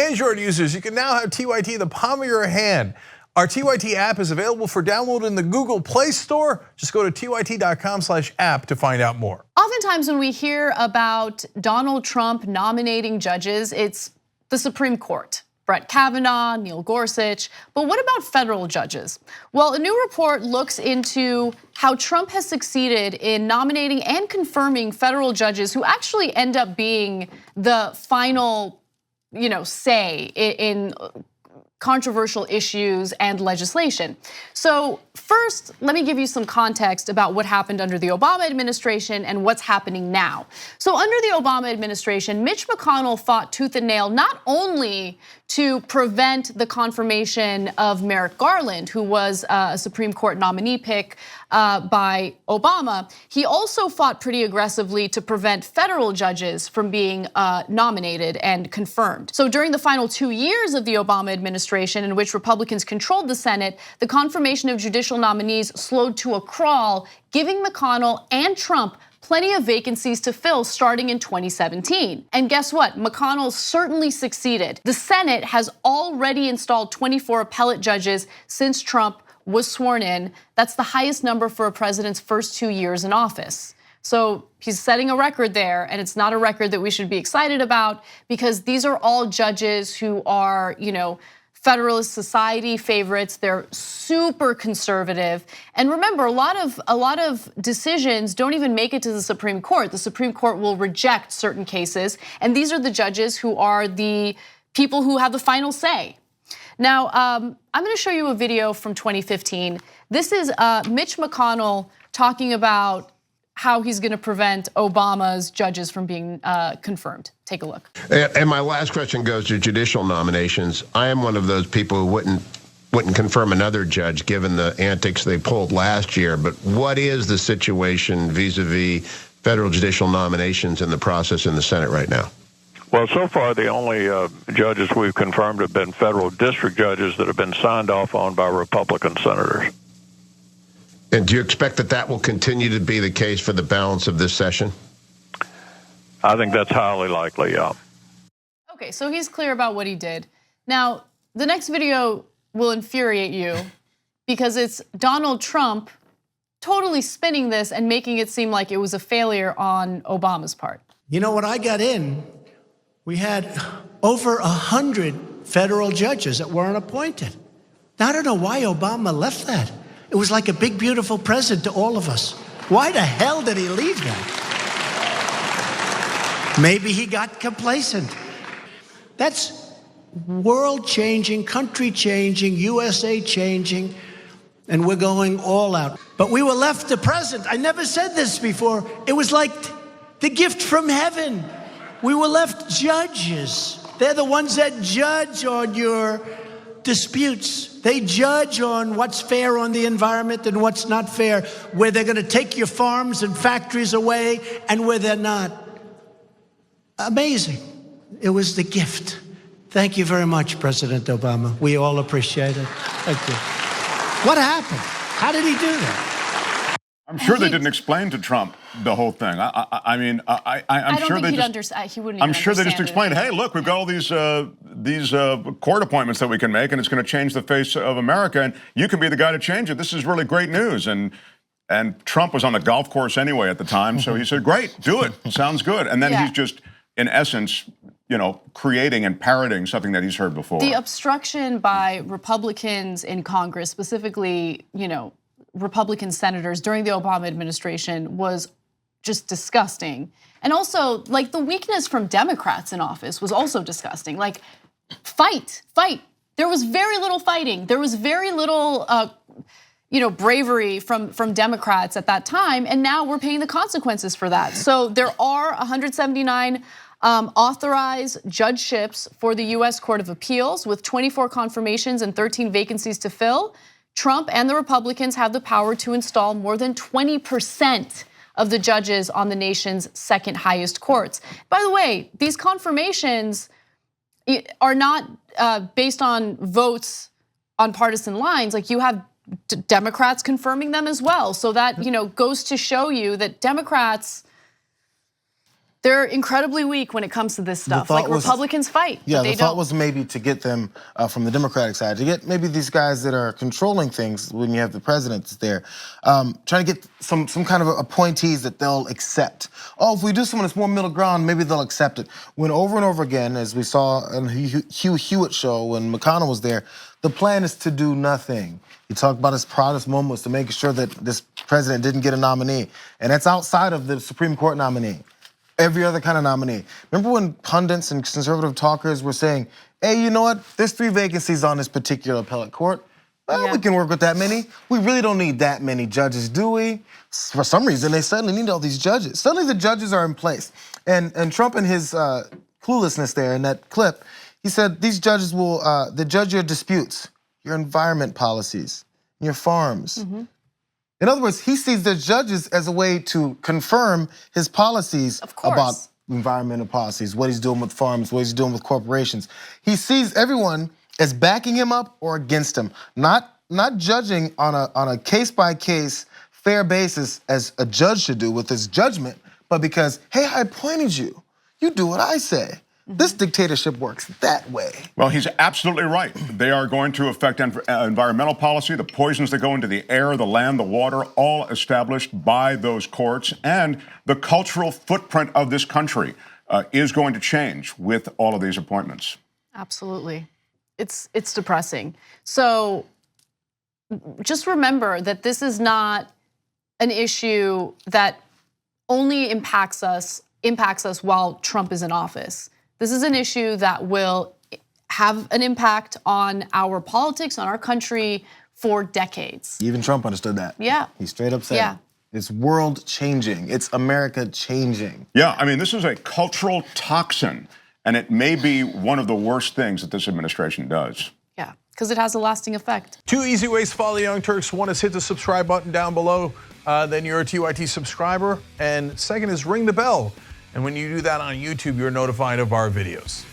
Android users, you can now have TYT in the palm of your hand. Our TYT app is available for download in the Google Play Store. Just go to tyt.com/app to find out more. Oftentimes when we hear about Donald Trump nominating judges, it's the Supreme Court. Brett Kavanaugh, Neil Gorsuch, but what about federal judges? Well, a new report looks into how Trump has succeeded in nominating and confirming federal judges who actually end up being the final, say in controversial issues and legislation. So first, let me give you some context about what happened under the Obama administration and what's happening now. So under the Obama administration, Mitch McConnell fought tooth and nail not only to prevent the confirmation of Merrick Garland, who was a Supreme Court nominee pick by Obama, he also fought pretty aggressively to prevent federal judges from being nominated and confirmed. So during the final 2 years of the Obama administration, in which Republicans controlled the Senate, the confirmation of judicial nominees slowed to a crawl, giving McConnell and Trump plenty of vacancies to fill starting in 2017. And guess what? McConnell certainly succeeded. The Senate has already installed 24 appellate judges since Trump was sworn in. That's the highest number for a president's first 2 years in office. So he's setting a record there, and it's not a record that we should be excited about because these are all judges who are, Federalist Society favorites. They're super conservative. And remember, a lot of decisions don't even make it to the Supreme Court. The Supreme Court will reject certain cases, and these are the judges who are the people who have the final say. Now, I'm gonna show you a video from 2015. This is Mitch McConnell talking about how he's gonna prevent Obama's judges from being confirmed. Take a look. And my last question goes to judicial nominations. I am one of those people who wouldn't confirm another judge given the antics they pulled last year, but what is the situation vis-a-vis federal judicial nominations in the process in the Senate right now? Well, so far the only judges we've confirmed have been federal district judges that have been signed off on by Republican senators. And do you expect that will continue to be the case for the balance of this session? I think that's highly likely, yeah. Okay, so he's clear about what he did. Now, the next video will infuriate you because it's Donald Trump totally spinning this and making it seem like it was a failure on Obama's part. When I got in, we had over 100 federal judges that weren't appointed. Now, I don't know why Obama left that. It was like a big, beautiful present to all of us. Why the hell did he leave that? Maybe he got complacent. That's world-changing, country-changing, USA changing, and we're going all out. But we were left the present. I never said this before. It was like the gift from heaven. We were left judges. They're the ones that judge on your disputes. They judge on what's fair on the environment and what's not fair, where they're gonna take your farms and factories away and where they're not. Amazing. It was the gift. Thank you very much, President Obama. We all appreciate it. Thank you. What happened? How did he do that? I'm sure they didn't explain to Trump the whole thing. I'm sure they just explained, hey, look, we've got all these court appointments that we can make, and it's going to change the face of America, and you can be the guy to change it. This is really great news. And Trump was on the golf course anyway at the time, so he said, great, do it. Sounds good. And then he's just, in essence, creating and parroting something that he's heard before. The obstruction by Republicans in Congress, specifically, Republican senators during the Obama administration was just disgusting. And also, the weakness from Democrats in office was also disgusting. Fight. There was very little fighting. There was very little, bravery from Democrats at that time, and now we're paying the consequences for that. So there are 179 authorized judgeships for the US Court of Appeals with 24 confirmations and 13 vacancies to fill. Trump and the Republicans have the power to install more than 20% of the judges on the nation's second highest courts. By the way, these confirmations are not based on votes on partisan lines. You have Democrats confirming them as well. So that goes to show you that Democrats, they're incredibly weak when it comes to this stuff. Like Republicans fight. Yeah, the thought was maybe to get them from the Democratic side, to get maybe these guys that are controlling things when you have the presidents there, trying to get some kind of appointees that they'll accept. Oh, if we do someone that's more middle ground, maybe they'll accept it. When over and over again, as we saw on the Hugh Hewitt show when McConnell was there, the plan is to do nothing. He talked about his proudest moments to make sure that this president didn't get a nominee. And that's outside of the Supreme Court nominee. Every other kind of nominee. Remember when pundits and conservative talkers were saying, hey, you know what? There's 3 vacancies on this particular appellate court. Well, we can work with that many. We really don't need that many judges, do we? For some reason, they suddenly need all these judges. Suddenly the judges are in place. And Trump and his cluelessness there in that clip, he said these judges will they judge your disputes, your environment policies, your farms. In other words, he sees the judges as a way to confirm his policies about environmental policies, what he's doing with farms, what he's doing with corporations. He sees everyone as backing him up or against him, not judging on a case-by-case fair basis as a judge should do with his judgment, but because, hey, I appointed you. You do what I say. This dictatorship works that way. Well, he's absolutely right. They are going to affect environmental policy, the poisons that go into the air, the land, the water, all established by those courts. And the cultural footprint of this country is going to change with all of these appointments. Absolutely. It's depressing. So just remember that this is not an issue that only impacts us while Trump is in office. This is an issue that will have an impact on our politics, on our country for decades. Even Trump understood that. Yeah. He straight up said, it's world changing. It's America changing. Yeah, I mean, this is a cultural toxin, and it may be one of the worst things that this administration does. Yeah, because it has a lasting effect. 2 easy ways to follow the Young Turks. One is hit the subscribe button down below. Then you're a TYT subscriber. And second is ring the bell. And when you do that on YouTube, you're notified of our videos.